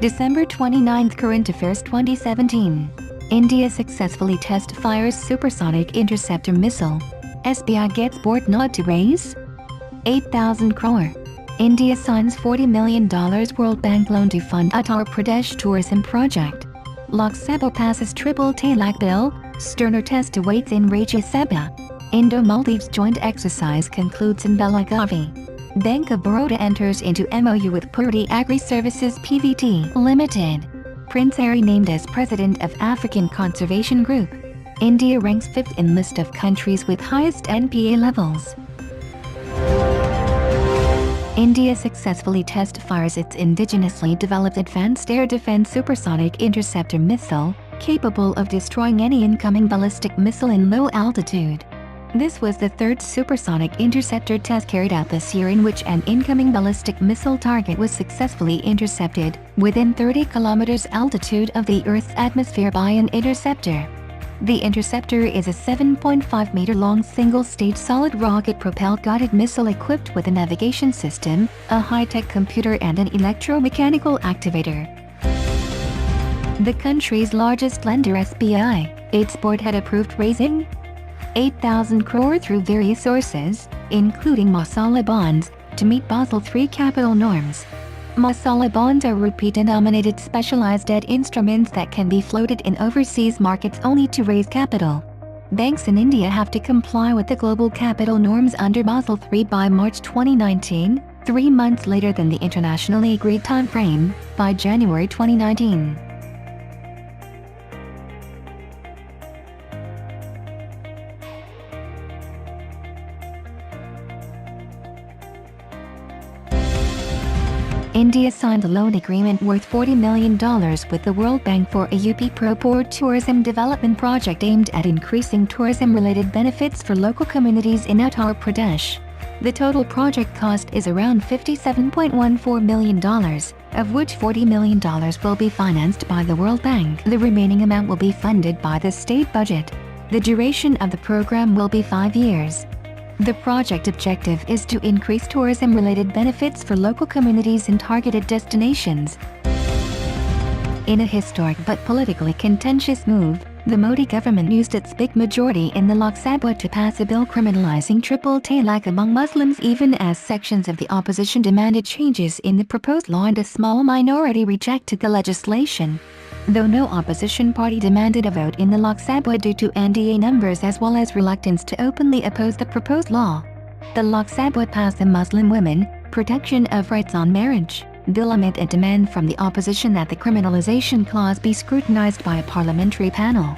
December 29, Current Affairs 2017. India successfully test-fires supersonic interceptor missile. SBI gets board nod to raise 8,000 crore. India signs $40 million World Bank loan to fund Uttar Pradesh tourism project. Sabha passes triple Talaq bill, sterner test awaits in Sabha. Indo Maldives joint exercise concludes in Belagavi. Bank of Baroda enters into MOU with Purdy Agri-Services Pvt. Limited. Prince Harry named as President of African Conservation Group. India ranks 5th in list of countries with highest NPA levels. India successfully test-fires its indigenously developed advanced air defense supersonic interceptor missile, capable of destroying any incoming ballistic missile in low altitude. This was the third supersonic interceptor test carried out this year in which an incoming ballistic missile target was successfully intercepted within 30 kilometers altitude of the Earth's atmosphere by an interceptor. The interceptor is a 7.5-meter-long single-stage solid rocket-propelled guided missile equipped with a navigation system, a high-tech computer and an electromechanical activator. The country's largest lender SBI, its board had approved raising 8,000 crore through various sources, including Masala Bonds, to meet Basel III capital norms. Masala Bonds are rupee-denominated specialized debt instruments that can be floated in overseas markets only to raise capital. Banks in India have to comply with the global capital norms under Basel III by March 2019, 3 months later than the internationally agreed time frame, by January 2019. India signed a loan agreement worth $40 million with the World Bank for a UP Pro-Port tourism development project aimed at increasing tourism-related benefits for local communities in Uttar Pradesh. The total project cost is around $57.14 million, of which $40 million will be financed by the World Bank. The remaining amount will be funded by the state budget. The duration of the program will be 5 years. The project objective is to increase tourism-related benefits for local communities in targeted destinations. In a historic but politically contentious move, the Modi government used its big majority in the Lok Sabha to pass a bill criminalizing triple Talaq among Muslims even as sections of the opposition demanded changes in the proposed law and a small minority rejected the legislation. Though no opposition party demanded a vote in the Lok Sabha due to NDA numbers as well as reluctance to openly oppose the proposed law. The Lok Sabha passed the Muslim Women, Protection of Rights on Marriage bill amid a demand from the opposition that the criminalization clause be scrutinized by a parliamentary panel.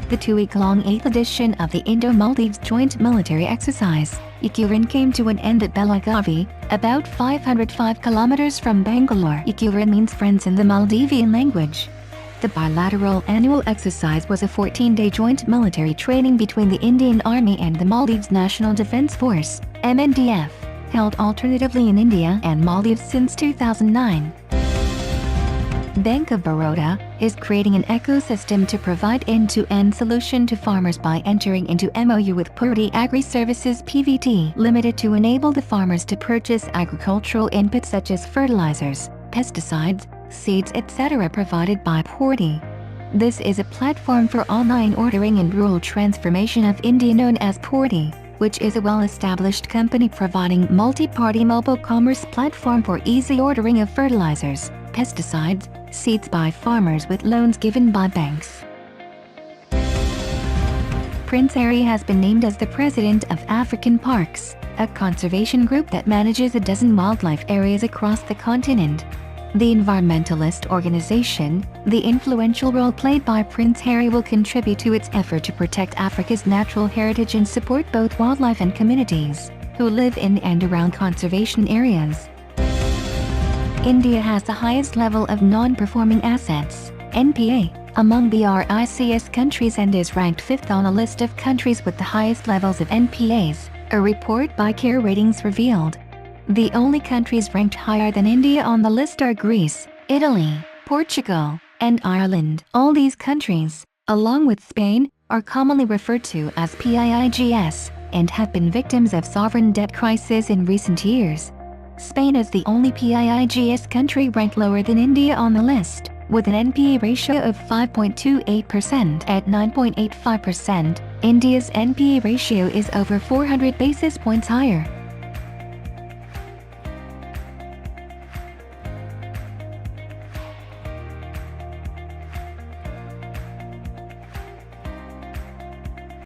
The 2-week-long 8th edition of the Indo-Maldives joint military exercise, Ikurin, came to an end at Belagavi, about 505 kilometers from Bangalore. Ikurin means friends in the Maldivian language. The bilateral annual exercise was a 14-day joint military training between the Indian Army and the Maldives National Defence Force, MNDF, held alternatively in India and Maldives since 2009. Bank of Baroda is creating an ecosystem to provide end-to-end solution to farmers by entering into MOU with Purdy Agri-Services Pvt. Limited to enable the farmers to purchase agricultural inputs such as fertilizers, pesticides, seeds, etc. provided by Purdy. This is a platform for online ordering and rural transformation of India known as Purdy, which is a well-established company providing multi-party mobile commerce platform for easy ordering of fertilizers, pesticides, seeds by farmers with loans given by banks. Prince Harry has been named as the president of African Parks, a conservation group that manages a dozen wildlife areas across the continent. The environmentalist organization, the influential role played by Prince Harry will contribute to its effort to protect Africa's natural heritage and support both wildlife and communities who live in and around conservation areas. India has the highest level of non-performing assets, NPA, among BRICS countries and is ranked 5th on a list of countries with the highest levels of NPAs, a report by Care Ratings revealed. The only countries ranked higher than India on the list are Greece, Italy, Portugal, and Ireland. All these countries, along with Spain, are commonly referred to as PIIGS and have been victims of sovereign debt crisis in recent years. Spain is the only PIIGS country ranked lower than India on the list, with an NPA ratio of 5.28% at 9.85%. India's NPA ratio is over 400 basis points higher.